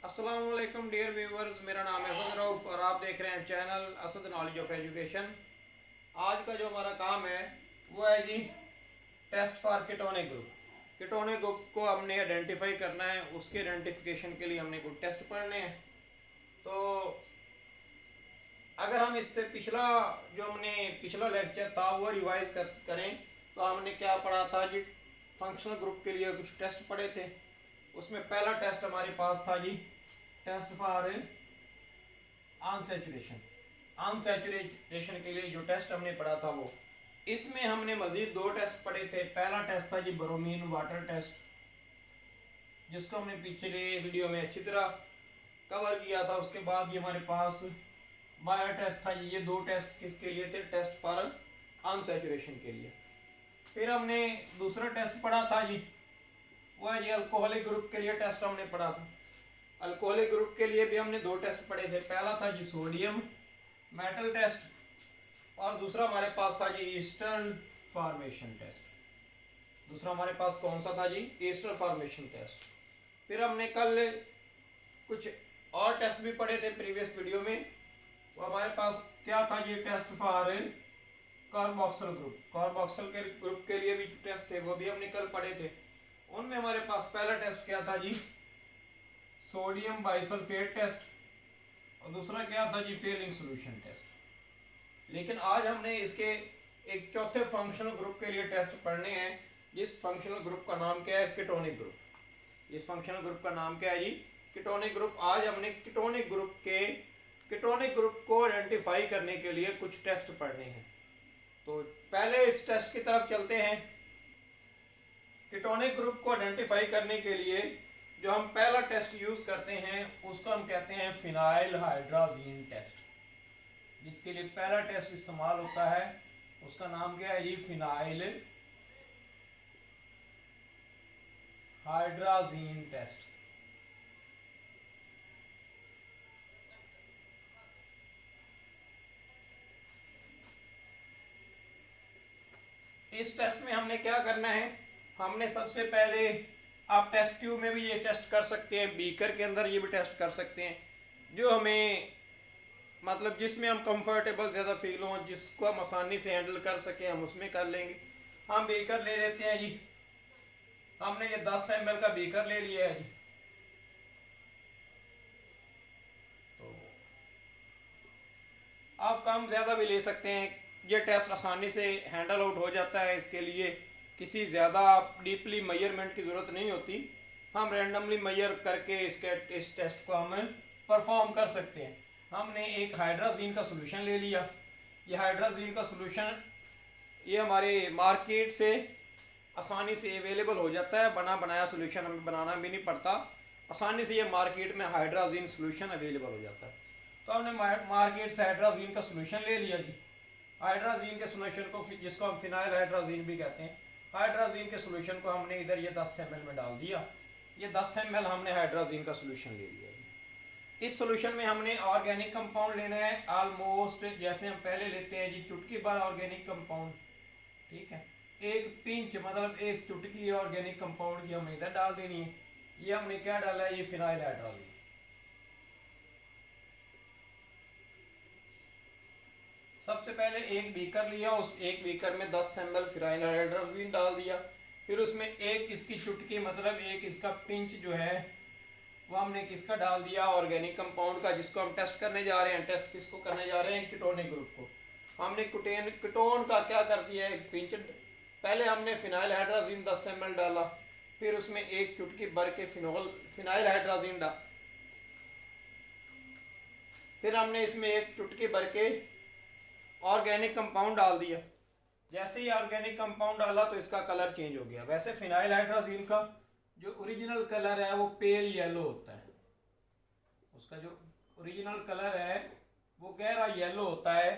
अस्सलाम वालेकुम dear viewers, मेरा नाम है असद रऊफ और आप देख रहे हैं channel Asad knowledge of education. आज का जो हमारा काम है वो है जी test for ketonic group. Ketonic group को हमने आइडेंटिफाई करना है, उसके आइडेंटिफिकेशन के लिए हमने कुछ टेस्ट पढ़ने हैं। तो अगर हम इससे पिछला लेक्चर था वो रिवाइज करें तो हमने क्या पढ़ा था जी। फंक्शनल ग्रुप के लिए कुछ टेस्ट पढ़े थे। उसमें पहला टेस्ट हमारे पास था जी टेस्ट फॉर अनसैचुरेशन। अनसैचुरेशन के लिए जो टेस्ट हमने पढ़ा था वो, इसमें हमने मजीद दो टेस्ट पढ़े थे। पहला टेस्ट था जी ब्रोमीन वाटर टेस्ट, जिसको हमने पिछले वीडियो में अच्छी तरह कवर किया था। उसके बाद ये हमारे पास बायो टेस्ट था। ये दो टेस्ट किसके लिए थे? टेस्ट फॉर अनसैचुरेशन के लिए। फिर हमने दूसरा टेस्ट पढ़ा था जी, वो है जी अल्कोहलिक ग्रुप के लिए टेस्ट हमने पढ़ा था। अल्कोहलिक ग्रुप के लिए भी हमने दो टेस्ट पढ़े थे। पहला था जी सोडियम मेटल टेस्ट और दूसरा हमारे पास था जी ईस्टर फॉर्मेशन टेस्ट। दूसरा हमारे पास कौन सा था जी? Easter formation test. फिर हमने कल कुछ और टेस्ट भी पढ़े थे प्रीवियस वीडियो में। वो हमारे पास क्या था जी? Test for carboxyl group. Carboxyl के ग्रुप के लिए भी टेस्ट थे, वो भी हमने कल पढ़े थे। उनमें हमारे पास पहला टेस्ट क्या था जी? सोडियम बाइसल्फेट टेस्ट और दूसरा क्या था जी? Fehling solution test. लेकिन आज हमने इसके एक चौथे फंक्शनल ग्रुप के लिए टेस्ट पढ़ने हैं। जिस फंक्शनल ग्रुप का नाम क्या है? Ketonic group. इस फंक्शनल ग्रुप का नाम क्या है जी? Ketonic group. आज हमने कीटोनिक ग्रुप को आइडेंटिफाई करने के लिए कुछ टेस्ट पढ़ने हैं। तो पहले इस टेस्ट की तरफ चलते हैं। कीटोनिक ग्रुप को आइडेंटिफाई करने के लिए जो हम पहला टेस्ट यूज करते हैं उसको हम कहते हैं फिनाइल हाइड्राजीन टेस्ट। जिसके लिए पहला टेस्ट इस्तेमाल होता है उसका नाम क्या है जी? Phenyl hydrazine test. इस टेस्ट में हमने क्या करना है? हमने सबसे पहले, आप टेस्ट ट्यूब में भी ये टेस्ट कर सकते हैं, बीकर के अंदर ये भी टेस्ट कर सकते हैं। जो हमें मतलब जिसमें हम कंफर्टेबल ज़्यादा फील हों, जिसको हम आसानी से हैंडल कर सकें, हम उसमें कर लेंगे। हम बीकर ले लेते हैं जी। हमने ये 10 ml का बीकर ले लिया है जी। तो आप कम ज़्यादा भी ले सकते हैं। ये टेस्ट आसानी से हैंडल आउट हो जाता है। इसके लिए किसी ज़्यादा डीपली मेजरमेंट की ज़रूरत नहीं होती। हम रैंडमली मेजर करके इस टेस्ट को हम परफॉर्म कर सकते हैं। हमने एक हाइड्राजीन का सोल्यूशन ले लिया। ये हाइड्राजीन का सोल्यूशन ये हमारे मार्केट से आसानी से अवेलेबल हो जाता है। बना बनाया सोल्यूशन हमें बनाना भी नहीं पड़ता। आसानी से ये मार्केट में हाइड्राजीन सोल्यूशन अवेलेबल हो जाता है। तो हमने मार्केट से हाइड्राजीन का सोल्यूशन ले लिया जी। हाइड्राजीन के सोल्यूशन को, जिसको हम फिनाइल हाइड्राजीन भी कहते हैं, हाइड्राजीन के सोल्यूशन को हमने इधर ये 10 ml में डाल दिया। ये 10 ml हमने हाइड्राजीन का सोल्यूशन ले लिया। इस सोल्यूशन में हमने ऑर्गेनिक कंपाउंड लेना है। ऑलमोस्ट जैसे हम पहले लेते हैं जी चुटकी भर ऑर्गेनिक कंपाउंड, ठीक है। एक पिंच मतलब एक चुटकी ऑर्गेनिक कंपाउंड की हमें इधर डाल देनी है। ये हमने क्या डाला है? ये फिनाइल हाइड्राजीन। सबसे पहले एक बीकर लिया, उस एक बीकर में 10 ml फिनाइल हाइड्राजीन डाल दिया। फिर उसमें एक इसकी चुटकी मतलब एक इसका पिंच जो है वो हमने किसका डाल दिया? ऑर्गेनिक कंपाउंड का, जिसको हम टेस्ट करने जा रहे हैं। टेस्ट किसको करने जा रहे हैं? कीटोनिक ग्रुप को। हमने कीटोन का क्या कर दिया? एक पिंच। पहले हमने फिनाइल हाइड्राजीन 10 ml डाला, फिर उसमें एक चुटकी भर के फिनाइल हाइड्राजीन डाला, फिर हमने इसमें एक चुटकी भर के ऑर्गेनिक कंपाउंड डाल दिया। जैसे ही ऑर्गेनिक कंपाउंड डाला तो इसका कलर चेंज हो गया। वैसे फिनाइल हाइड्राजीन का जो ओरिजिनल कलर है वो पेल येलो होता है। उसका जो ओरिजिनल कलर है वो गहरा येलो होता है।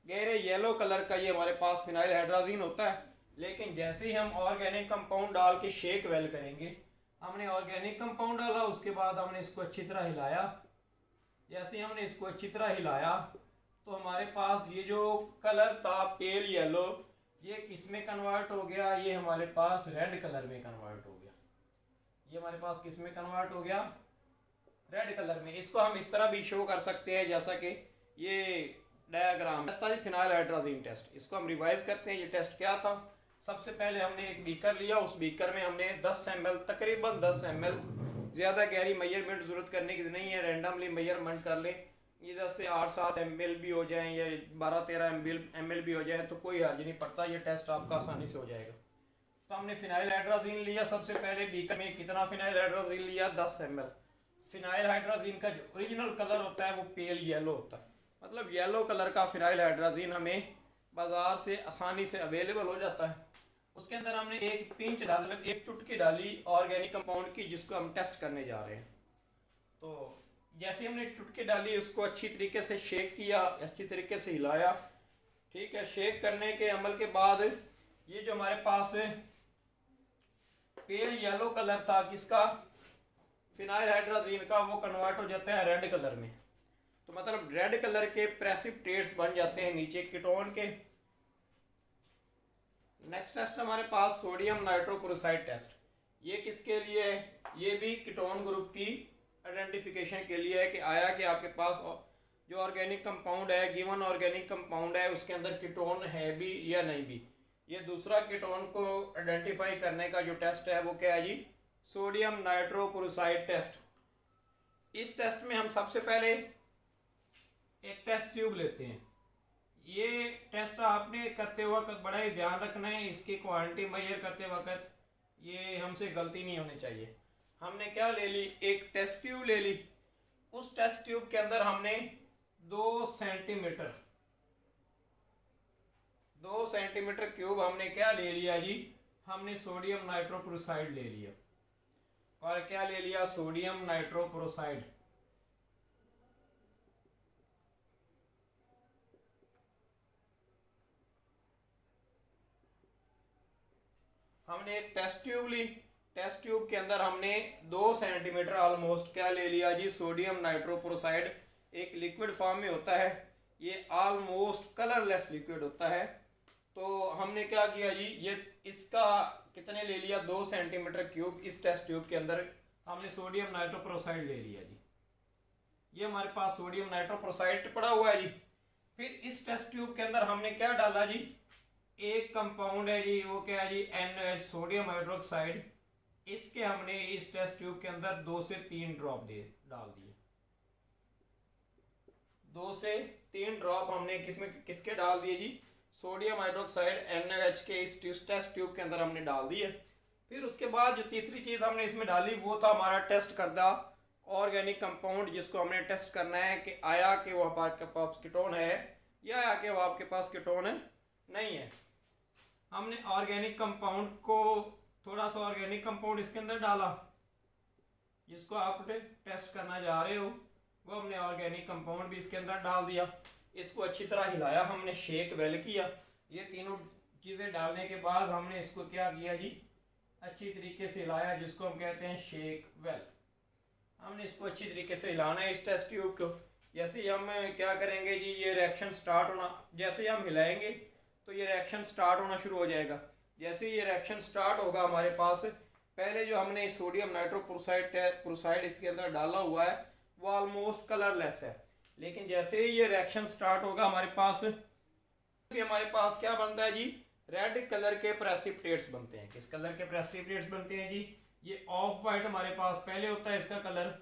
गहरे येलो कलर का ये हमारे पास फिनाइल हाइड्राजीन होता है। लेकिन जैसे ही हम ऑर्गेनिक कंपाउंड डाल के शेक वेल करेंगे, हमने ऑर्गेनिक कंपाउंड डाला, उसके बाद हमने इसको अच्छी तरह हिलाया। जैसे ही हमने इसको अच्छी तरह हिलाया तो हमारे पास ये जो कलर था पेल येलो, ये किस में कन्वर्ट हो गया? ये हमारे पास रेड कलर में कन्वर्ट हो गया। ये हमारे पास किस में कन्वर्ट हो गया? रेड कलर में। इसको हम इस तरह भी शो कर सकते हैं जैसा कि ये डायग्राम फिनाइल हाइड्रोजीन टेस्ट। इसको हम रिवाइज करते हैं। ये टेस्ट क्या था? सबसे पहले हमने एक बीकर लिया, उस बीकर में हमने 10 ml, तकरीबन 10 ml, ज़्यादा गहरी मेजरमेंट ज़रूरत करने की नहीं है, रैंडमली मेजरमेंट कर ले। इधर से 8-7 ml भी हो जाए या 12-13 ml भी हो जाए तो कोई हर्ज नहीं पड़ता, ये टेस्ट आपका आसानी से हो जाएगा। तो हमने फिनाइल हाइड्रोजीन लिया। सबसे पहले बीकर में कितना फिनाइल हाइड्रोजीन लिया? 10 ml। फिनाइल हाइड्रोजीन का जो ओरिजिनल कलर होता है वो पेल येलो होता है, मतलब येलो कलर का फिनाइल हाइड्रोजीन हमें बाज़ार से आसानी से अवेलेबल हो जाता है। उसके अंदर हमने एक पिंच डाल, एक चुटकी डाली ऑर्गेनिक कंपाउंड की, जिसको हम टेस्ट करने जा रहे हैं। तो जैसे हमने चुटकी डाली, उसको अच्छी तरीके से शेक किया, अच्छी तरीके से हिलाया। ठीक है, शेक करने के अमल के बाद ये जो हमारे पास पेल येलो कलर था किसका? फिनाइल हाइड्रोजीन का, वो कन्वर्ट हो जाता है रेड कलर में। तो मतलब रेड कलर के प्रेसिपिटेट्स बन जाते हैं नीचे कीटोन के। नेक्स्ट टेस्ट हमारे पास सोडियम नाइट्रोक्लोराइड टेस्ट। ये किसके लिए है? ये भी कीटोन ग्रुप की आइडेंटिफिकेशन के लिए है कि आया कि आपके पास जो ऑर्गेनिक कंपाउंड है, गिवन ऑर्गेनिक कंपाउंड है, उसके अंदर कीटोन है भी या नहीं भी। ये दूसरा कीटोन को आइडेंटिफाई करने का जो टेस्ट है वो क्या है जी? Sodium nitrochloride test. इस टेस्ट में हम सबसे पहले एक टेस्ट ट्यूब लेते हैं। ये टेस्ट आपने करते वक्त बड़ा ही ध्यान रखना है, इसकी क्वांटिटी मेजर करते वक्त ये हमसे गलती नहीं होनी चाहिए। हमने क्या ले ली? एक टेस्ट ट्यूब ले ली। उस टेस्ट ट्यूब के अंदर हमने 2 सेंटीमीटर क्यूब हमने क्या ले लिया जी? हमने सोडियम नाइट्रोक्लोराइड ले लिया। और क्या ले लिया? Sodium nitrochloride. हमने एक टेस्ट ट्यूब ली। टेस्ट ट्यूब के अंदर हमने 2 सेंटीमीटर ऑलमोस्ट क्या ले लिया जी? Sodium nitrochloride. एक लिक्विड फॉर्म में होता है, ये ऑलमोस्ट कलरलेस लिक्विड होता है। तो हमने क्या किया जी? ये इसका कितने ले लिया? 2 सेंटीमीटर क्यूब। इस टेस्ट ट्यूब के अंदर हमने सोडियम नाइट्रोक्लोराइड ले लिया जी। ये हमारे पास सोडियम नाइट्रोक्लोराइड पड़ा हुआ है जी। फिर इस टेस्ट ट्यूब के अंदर हमने क्या डाला जी? एक कंपाउंड है जी, वो क्या है जी? NaOH, sodium hydroxide. इसके हमने इस टेस्ट ट्यूब के अंदर 2 से 3 ड्रॉप डाल दिए। 2 से 3 ड्रॉप हमने किसके डाल दिए जी? सोडियम हाइड्रोक्साइड NaOH के इस टेस्ट ट्यूब के अंदर हमने डाल दिए। फिर उसके बाद जो तीसरी चीज़ हमने इसमें डाली वो था हमारा टेस्ट करदा ऑर्गेनिक कंपाउंड, जिसको हमने टेस्ट करना है कि आया कि वो आपके पास कीटोन है या आया कि वो आपके पास कीटोन नहीं है। हमने ऑर्गेनिक कंपाउंड को, थोड़ा सा ऑर्गेनिक कंपाउंड इसके अंदर डाला, जिसको आप टेस्ट करना जा रहे हो, वो हमने ऑर्गेनिक कंपाउंड भी इसके अंदर डाल दिया। इसको अच्छी तरह हिलाया, हमने शेक वेल किया। ये तीनों चीज़ें डालने के बाद हमने इसको क्या किया जी? अच्छी तरीके से हिलाया, जिसको हम कहते हैं शेक वेल। हमने इसको अच्छी तरीके से हिलाना है इस टेस्ट ट्यूब को। जैसे ही हम क्या करेंगे जी? ये रिएक्शन स्टार्ट होना, जैसे ही हम हिलाएंगे तो ये रिएक्शन स्टार्ट होना शुरू हो जाएगा। जैसे ही ये रिएक्शन स्टार्ट होगा, हमारे पास पहले जो हमने सोडियम नाइट्रोक्लोराइड इसके अंदर डाला हुआ है वो ऑलमोस्ट कलरलेस है, लेकिन जैसे ही ये रिएक्शन स्टार्ट होगा हमारे पास क्या बनता है जी? रेड कलर के प्रेसिपिटेट्स बनते हैं। किस कलर के प्रेसिपिटेट्स बनते हैं जी? ये ऑफ वाइट हमारे पास पहले होता है इसका कलर।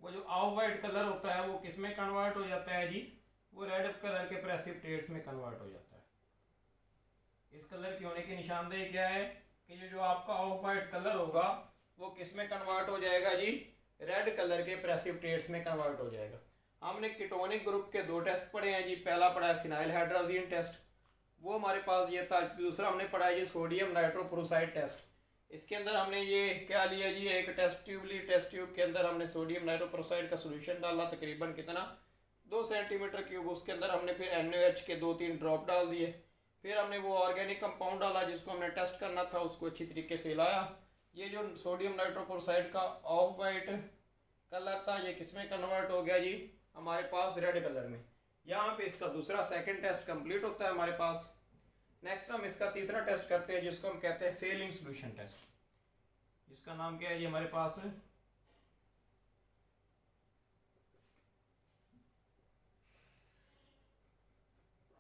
वो जो ऑफ वाइट कलर होता है वो किस में कन्वर्ट हो जाता है जी? वो रेड कलर के प्रेसिपिटेट्स में कन्वर्ट हो जाता है। इस कलर के होने की निशानदेही क्या है कि ये जो आपका ऑफ वाइट कलर होगा वो किस में कन्वर्ट हो जाएगा जी? रेड कलर के प्रेसिपिटेट्स में कन्वर्ट हो जाएगा। हमने कीटोनिक ग्रुप के 2 टेस्ट पढ़े हैं जी। पहला पढ़ा है फिनाइल हाइड्रोजीन टेस्ट, वो हमारे पास ये था। दूसरा हमने पढ़ा है जी सोडियम नाइट्रोक्लोराइड टेस्ट। इसके अंदर हमने ये क्या लिया जी? एक टेस्ट ट्यूब ली। टेस्ट ट्यूब के अंदर हमने सोडियम नाइट्रोक्लोराइड का सोल्यूशन डाला, तकरीबन कितना? 2 सेंटीमीटर क्यूब। उसके अंदर हमने फिर NaOH के 2-3 ड्रॉप डाल दिए। फिर हमने वो ऑर्गेनिक कंपाउंड डाला जिसको हमने टेस्ट करना था, उसको अच्छी तरीके से हिलाया। ये जो सोडियम नाइट्रोक्लोराइड का ऑफ वाइट कलर था ये किस में कन्वर्ट हो गया जी? हमारे पास रेड कलर में। यहाँ पे इसका दूसरा सेकंड टेस्ट कंप्लीट होता है हमारे पास। नेक्स्ट हम इसका तीसरा टेस्ट करते हैं जिसको हम कहते हैं फेलिंग सोल्यूशन टेस्ट। इसका नाम क्या है जी? हमारे पास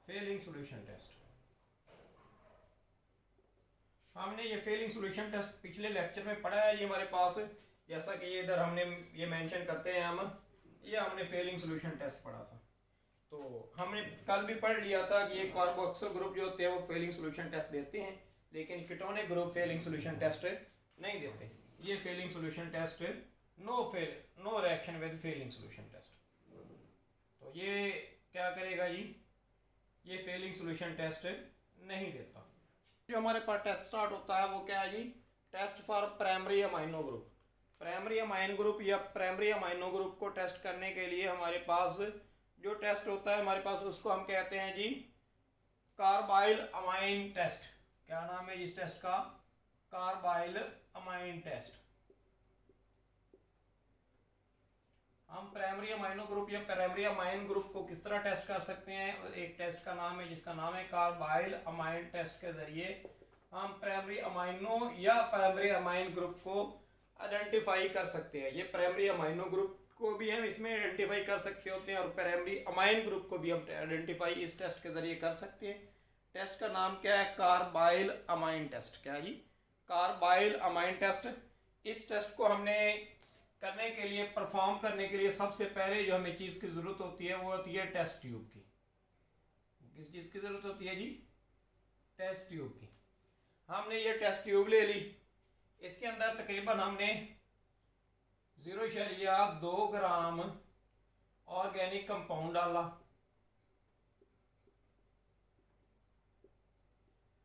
फेलिंग सॉल्यूशन टेस्ट। हमने ये फेलिंग सॉल्यूशन टेस्ट पिछले लेक्चर में पढ़ा है। ये हमारे पास, जैसा कि ये इधर हमने ये मेंशन करते हैं हम, ये हमने फेलिंग सॉल्यूशन टेस्ट पढ़ा था। तो हमने कल भी पढ़ लिया था कि ये कार्बोक्सिल ग्रुप जो होते हैं वो फेलिंग सॉल्यूशन टेस्ट देते हैं, लेकिन ketonic group Fehling solution test नहीं देते। ये Fehling solution test no reaction with Fehling solution test. तो ये क्या करेगा जी, ये फेलिंग सॉल्यूशन टेस्ट नहीं देता। जो हमारे पास टेस्ट स्टार्ट होता है वो क्या है जी, test for primary amino group. Primary amine group या प्राइमरी अमाइनो ग्रुप को टेस्ट करने के लिए हमारे पास जो टेस्ट होता है हमारे पास, उसको हम कहते हैं जी कार्बाइल अमाइन टेस्ट। क्या नाम है इस टेस्ट का, कार्बाइल अमाइन टेस्ट। हम प्राइमरी अमाइनो ग्रुप या प्राइमरी अमाइन ग्रुप को किस तरह टेस्ट कर सकते हैं, एक टेस्ट का नाम है जिसका नाम है कार्बाइल अमाइन टेस्ट के जरिए हम प्राइमरी अमाइनो या प्राइमरी अमाइन ग्रुप को आइडेंटिफाई कर सकते हैं। ये प्राइमरी अमाइनो ग्रुप को भी हम इसमें आइडेंटिफाई कर सकते होते हैं और प्राइमरी अमाइन ग्रुप को भी हम आइडेंटिफाई इस टेस्ट के जरिए कर सकते हैं। टेस्ट का नाम क्या है, कार्बाइल अमाइन टेस्ट। क्या है जी, कार्बाइल अमाइन टेस्ट। इस टेस्ट को हमने करने के लिए, परफॉर्म करने के लिए सबसे पहले जो हमें चीज़ की ज़रूरत होती है वो होती है टेस्ट ट्यूब की। किस चीज़ की ज़रूरत होती है जी, टेस्ट ट्यूब की। हमने ये टेस्ट ट्यूब ले ली, इसके अंदर तकरीबन हमने 0.2 ग्राम ऑर्गेनिक कंपाउंड डाला।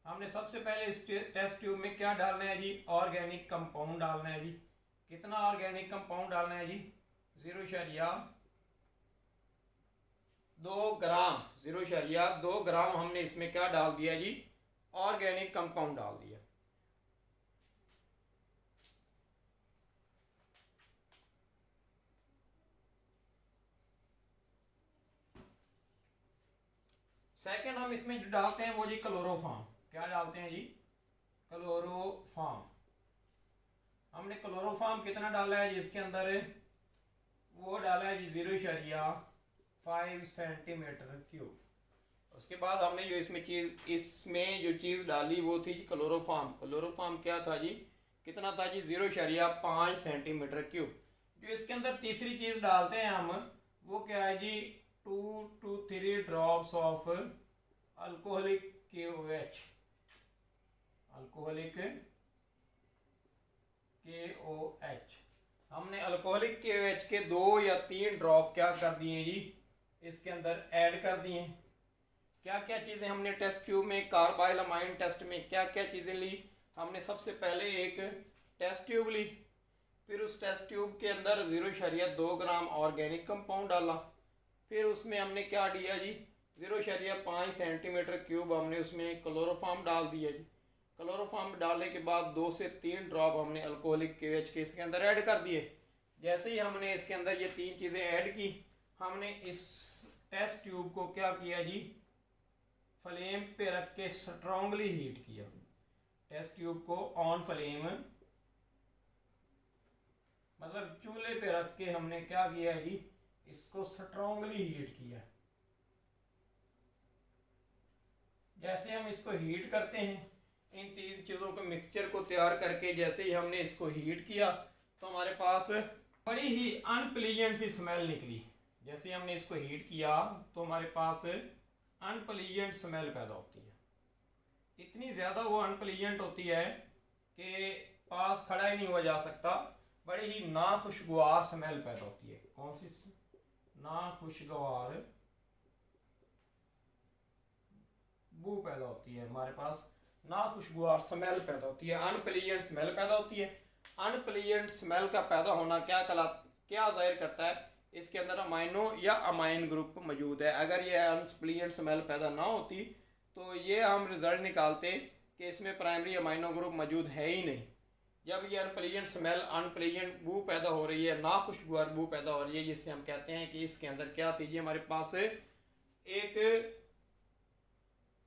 हमने सबसे पहले इस टेस्ट ट्यूब में क्या डालना है जी, ऑर्गेनिक कंपाउंड डालना है जी। कितना ऑर्गेनिक कंपाउंड डालना है जी, 0.2 ग्राम। 0.2 ग्राम हमने इसमें क्या डाल दिया जी, ऑर्गेनिक कंपाउंड डाल दिया। सेकंड हम इसमें जो डालते हैं वो जी क्लोरोफॉर्म। क्या डालते हैं जी, क्लोरोफॉर्म। हमने क्लोरोफॉर्म कितना डाला है जिसके अंदर, वो डाला है जी 0.5 सेंटीमीटर क्यूब। उसके बाद हमने जो इसमें जो चीज़ डाली वो थी क्लोरोफॉर्म। क्लोरोफॉर्म क्या था जी, कितना था जी, 0.5 सेंटीमीटर क्यूब। जो इसके अंदर तीसरी चीज़ डालते हैं हम, वो क्या है जी, 2 to 3 drops of alcoholic KOH। Alcoholic KOH। हमने अल्कोहलिक KOH के 2 या 3 ड्रॉप क्या कर दिए जी, इसके अंदर ऐड कर दिए। क्या क्या चीज़ें हमने टेस्ट ट्यूब में, कार्बाइल अमाइन टेस्ट में क्या क्या चीज़ें ली। हमने सबसे पहले एक टेस्ट ट्यूब ली, फिर उस टेस्ट ट्यूब के अंदर 0.2 ग्राम ऑर्गेनिक कंपाउंड डाला, फिर उसमें हमने क्या दिया जी, 0.5 सेंटीमीटर क्यूब हमने उसमें क्लोरोफॉर्म डाल दिया जी। क्लोरोफॉर्म डालने के बाद 2 से 3 ड्रॉप हमने अल्कोहलिक KOH के इसके अंदर ऐड कर दिए। जैसे ही हमने इसके अंदर ये 3 चीज़ें ऐड की, हमने इस टेस्ट ट्यूब को क्या किया जी, फ्लेम पे रख के स्ट्रांगली हीट किया। टेस्ट ट्यूब को ऑन फ्लेम, मतलब चूल्हे पे रख के हमने क्या किया जी, इसको स्ट्रांगली हीट किया। जैसे हम इसको हीट करते हैं, इन 3 चीज़ों के मिक्सचर को तैयार करके जैसे ही हमने इसको हीट किया तो हमारे पास बड़ी ही अनप्लीजेंट सी स्मेल निकली। जैसे हमने इसको हीट किया तो हमारे पास अनप्लीजेंट स्मेल पैदा होती है। इतनी ज़्यादा वो अनप्लीजेंट होती है कि पास खड़ा ही नहीं हुआ जा सकता। बड़ी ही नाखुशगवार स्मेल पैदा होती है। कौन सी नाखुशगवार बू पैदा होती है, हमारे पास नाखुशगवार स्मेल पैदा होती है, अनप्लीजेंट स्मेल पैदा होती है। अनप्लीजेंट स्मेल का पैदा होना क्या जाहिर करता है, इसके अंदर अमाइनो या अमाइन ग्रुप मौजूद है। अगर ये अनप्लीजेंट स्मेल पैदा ना होती तो ये हम रिजल्ट निकालते कि इसमें प्राइमरी अमाइनो ग्रुप मौजूद है ही नहीं। जब ये अनप्लीजेंट स्मेल, अनप्लीजेंट बू पैदा हो रही है, नाखुशगवार बू पैदा हो रही है, जिससे हम कहते हैं कि इसके अंदर क्या थी जी, हमारे पास एक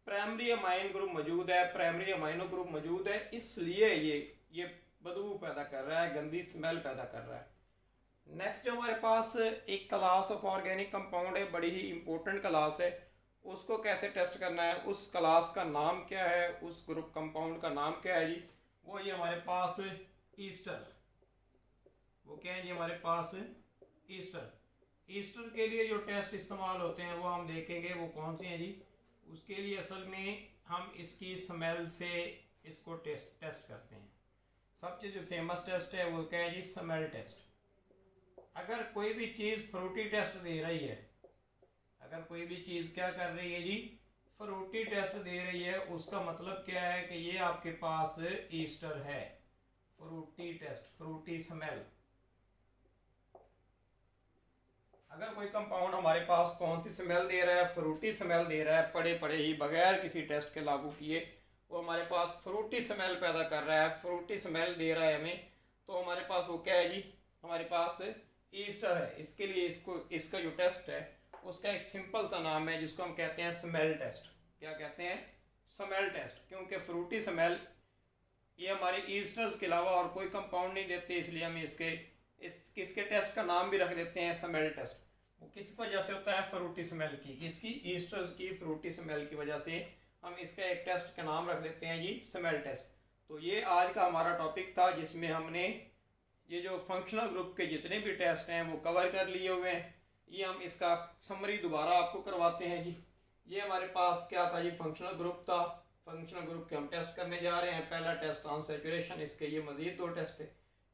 प्राइमरी अमाइन ग्रुप मौजूद है, प्राइमरी अमाइनो ग्रुप मौजूद है, इसलिए ये बदबू पैदा कर रहा है, गंदी स्मेल पैदा कर रहा है। नेक्स्ट जो हमारे पास एक क्लास ऑफ ऑर्गेनिक कंपाउंड है, बड़ी ही इंपॉर्टेंट क्लास है, उसको कैसे टेस्ट करना है, उस क्लास का नाम क्या है, उस ग्रुप कंपाउंड का नाम क्या है जी, वो ये हमारे पास ईस्टर, वो क्या है जी हमारे पास ईस्टर। ईस्टर के लिए जो टेस्ट इस्तेमाल होते हैं वो हम देखेंगे वो कौन से हैं जी। उसके लिए असल में हम इसकी स्मेल से इसको टेस्ट करते हैं। सबसे जो फेमस टेस्ट है वो क्या है जी, स्मेल टेस्ट। अगर कोई भी चीज़ फ्रूटी टेस्ट दे रही है, अगर कोई भी चीज़ क्या कर रही है जी, फ्रूटी टेस्ट दे रही है, उसका मतलब क्या है कि ये आपके पास ईस्टर है। Fruity test, fruity smell. अगर कोई कंपाउंड हमारे पास कौन सी स्मेल दे रहा है, फ्रूटी स्मेल दे रहा है, पड़े पड़े ही बगैर किसी टेस्ट के लागू किए वो हमारे पास फ्रूटी स्मेल पैदा कर रहा है, फ्रूटी स्मेल दे रहा है हमें, तो हमारे पास वो क्या है जी, हमारे पास ईस्टर है। इसके लिए इसका जो टेस्ट है उसका एक सिंपल सा नाम है जिसको हम कहते हैं स्मेल टेस्ट। क्या कहते हैं, स्मेल टेस्ट। क्योंकि फ्रूटी स्मेल ये हमारे ईस्टर्स के अलावा और कोई कंपाउंड नहीं देते, इसलिए हम इसके टेस्ट का नाम भी रख देते हैं स्मेल टेस्ट। वो किस वजह से होता है, फ्रूटी स्मेल की, किसकी, ईस्टर्स की फ्रूटी स्मेल की वजह से हम इसका एक टेस्ट का नाम रख देते हैं जी, स्मेल टेस्ट। तो ये आज का हमारा टॉपिक था जिसमें हमने ये जो फंक्शनल ग्रुप के जितने भी टेस्ट हैं वो कवर कर लिए हुए हैं। ये हम इसका समरी दोबारा आपको करवाते हैं जी। ये हमारे पास क्या था जी, फंक्शनल ग्रुप था। फंक्शनल ग्रुप के हम टेस्ट करने जा रहे हैं। पहला टेस्ट ऑन सैचुरेशन, इसके ये मजीद 2 टेस्ट है।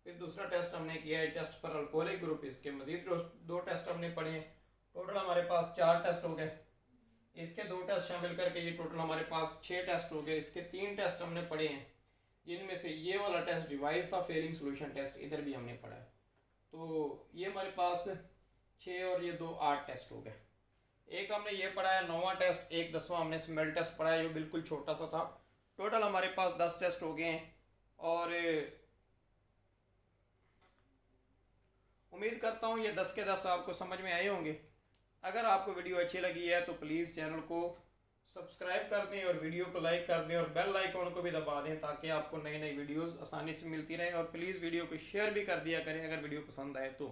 फिर दूसरा टेस्ट हमने किया है टेस्ट फॉर अल्कोहलिक ग्रुप, इसके मजीद 2 टेस्ट हमने पढ़े हैं। टोटल हमारे पास 4 टेस्ट हो गए। इसके 2 टेस्ट शामिल करके ये टोटल हमारे पास 6 टेस्ट हो गए। इसके 3 टेस्ट हमने पढ़े हैं, जिनमें से ये वाला टेस्ट डिवाइस था, फेलिंग सोल्यूशन टेस्ट, इधर भी हमने पढ़ा है। तो ये हमारे पास 6 और ये 2 8 टेस्ट हो गए। एक हमने ये पढ़ा है 9वां टेस्ट, एक 10वां हमने स्मेल टेस्ट पढ़ा है जो बिल्कुल छोटा सा था। टोटल हमारे पास 10 टेस्ट हो गए हैं और उम्मीद करता हूँ ये 10 के 10 आपको समझ में आए होंगे। अगर आपको वीडियो अच्छी लगी है तो प्लीज़ चैनल को सब्सक्राइब कर दें और वीडियो को लाइक कर दें और बेल आइकॉन को भी दबा दें ताकि आपको नई नई वीडियोस आसानी से मिलती रहें। और प्लीज़ वीडियो को शेयर भी कर दिया करें अगर वीडियो पसंद आए तो।